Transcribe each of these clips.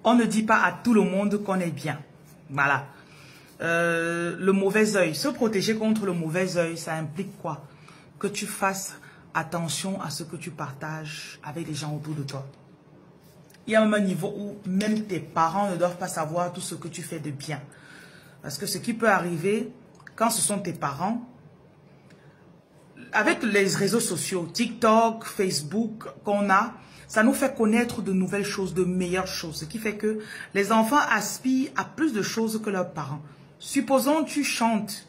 On ne dit pas à tout le monde qu'on est bien. Voilà. Le mauvais œil. Se protéger contre le mauvais œil, ça implique quoi? Que tu fasses attention à ce que tu partages avec les gens autour de toi. Il y a même un niveau où même tes parents ne doivent pas savoir tout ce que tu fais de bien. Parce que ce qui peut arriver, quand ce sont tes parents, avec les réseaux sociaux, TikTok, Facebook qu'on a, ça nous fait connaître de nouvelles choses, de meilleures choses. Ce qui fait que les enfants aspirent à plus de choses que leurs parents. Supposons tu chantes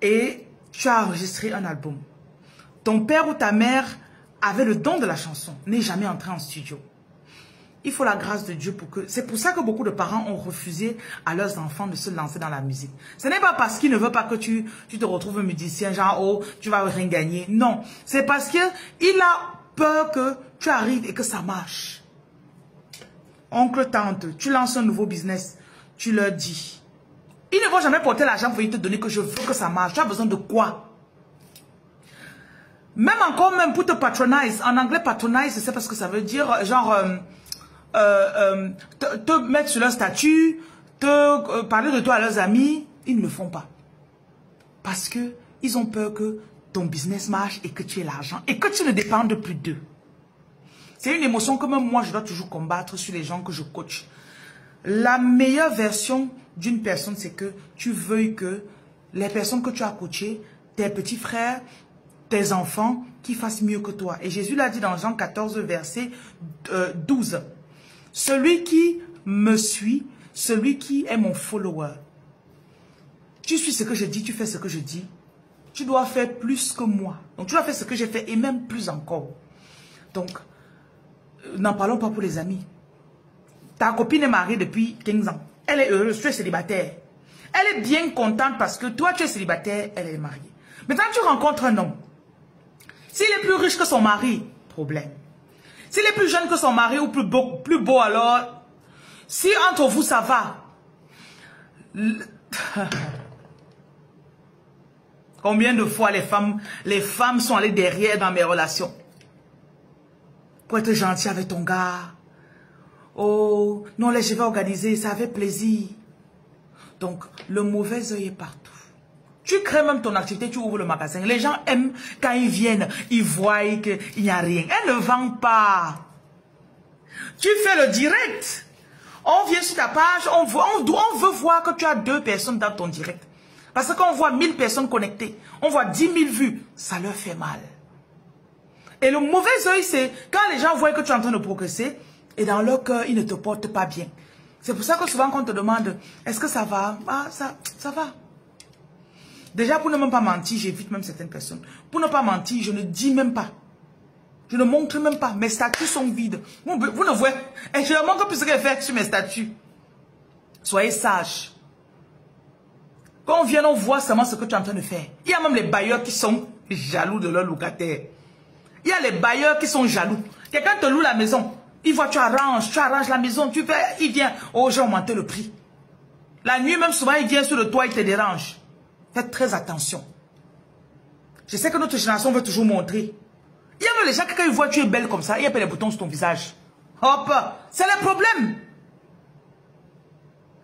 et tu as enregistré un album. Ton père ou ta mère avait le don de la chanson, n'est jamais entré en studio. Il faut la grâce de Dieu pour que... C'est pour ça que beaucoup de parents ont refusé à leurs enfants de se lancer dans la musique. Ce n'est pas parce qu'ils ne veulent pas que tu te retrouves musicien, genre, oh, tu vas rien gagner. Non, c'est parce qu'il a peur que tu arrives et que ça marche. Oncle, tante, tu lances un nouveau business, tu leur dis. Ils ne vont jamais porter l'argent pour te donner que je veux que ça marche. Tu as besoin de quoi? Même encore, même pour te patroniser. En anglais, patronize, c'est parce que ça veut dire, genre... te mettre sur leur statut, parler de toi à leurs amis, ils ne le font pas. Parce que ils ont peur que ton business marche et que tu aies l'argent et que tu ne dépendes plus d'eux. C'est une émotion que même moi, je dois toujours combattre sur les gens que je coach. La meilleure version d'une personne, c'est que tu veuilles que les personnes que tu as coachées, tes petits frères, tes enfants, qui fassent mieux que toi. Et Jésus l'a dit dans Jean 14, verset 12. Celui qui me suit, celui qui est mon follower. Tu suis ce que je dis, tu fais ce que je dis. Tu dois faire plus que moi. Donc tu dois faire ce que j'ai fait et même plus encore. Donc, n'en parlons pas pour les amis. Ta copine est mariée depuis 15 ans. Elle est heureuse, tu es célibataire. Elle est bien contente parce que toi tu es célibataire, elle est mariée. Maintenant tu rencontres un homme. S'il est plus riche que son mari, problème. S'il est plus jeune que son mari ou plus beau alors, si entre vous ça va. Combien de fois les femmes sont allées derrière dans mes relations pour être gentil avec ton gars. Oh, non, je vais organiser, ça fait plaisir. Donc, le mauvais œil est partout. Tu crées même ton activité, tu ouvres le magasin. Les gens aiment quand ils viennent, ils voient qu'il n'y a rien. Elle ne vend pas. Tu fais le direct. On vient sur ta page, on veut voir que tu as 2 personnes dans ton direct. Parce qu'on voit 1000 personnes connectées, on voit 10 000 vues, ça leur fait mal. Et le mauvais œil, c'est quand les gens voient que tu es en train de progresser et dans leur cœur, ils ne te portent pas bien. C'est pour ça que souvent, quand on te demande, est-ce que ça va? Ah, ça va. Déjà, pour ne même pas mentir, j'évite même certaines personnes. Pour ne pas mentir, je ne dis même pas. Je ne montre même pas. Mes statuts sont vides. Vous ne voyez. Et je ne montre plus ce qu'elle fait sur mes statuts. Soyez sages. Quand on vient, on voit seulement ce que tu es en train de faire. Il y a même les bailleurs qui sont jaloux de leurs locataires. Il y a les bailleurs qui sont jaloux. Quelqu'un te loue la maison. Il voit, tu arranges la maison. Tu fais, il vient. Oh, j'ai augmenté le prix. La nuit, même souvent, il vient sur le toit, il te dérange. Faites très attention. Je sais que notre génération veut toujours montrer. Il y a même les gens qui, quand ils voient que tu es belle comme ça, ils appellent les boutons sur ton visage. Hop, c'est le problème.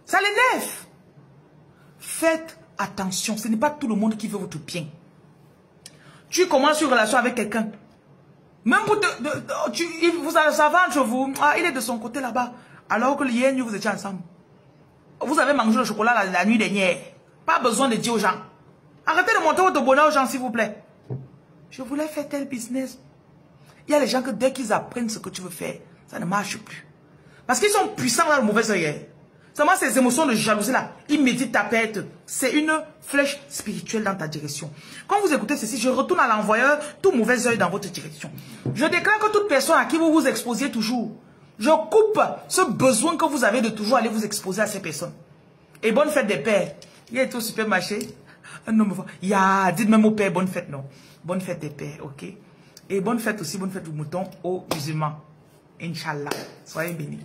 Ça l'énerve. Faites attention. Ce n'est pas tout le monde qui veut votre bien. Tu commences une relation avec quelqu'un. Même pour ça va entre vous. Ah, il est de son côté là-bas. Alors que hier, vous étiez ensemble. Vous avez mangé le chocolat la nuit dernière. Pas besoin de dire aux gens. Arrêtez de montrer votre bonheur aux gens, s'il vous plaît. Je voulais faire tel business. Il y a les gens que dès qu'ils apprennent ce que tu veux faire, ça ne marche plus. Parce qu'ils sont puissants dans le mauvais œil. Seulement ces émotions de jalousie là, ils méditent ta perte. C'est une flèche spirituelle dans ta direction. Quand vous écoutez ceci, je retourne à l'envoyeur, tout mauvais œil dans votre direction. Je déclare que toute personne à qui vous vous exposiez toujours, je coupe ce besoin que vous avez de toujours aller vous exposer à ces personnes. Et bonne fête des pères. Il est au supermarché. Un homme va. Ya, dites même au père bonne fête, non. Bonne fête des pères, ok. Et bonne fête aussi, bonne fête aux moutons, aux musulmans. Inch'Allah. Soyez bénis.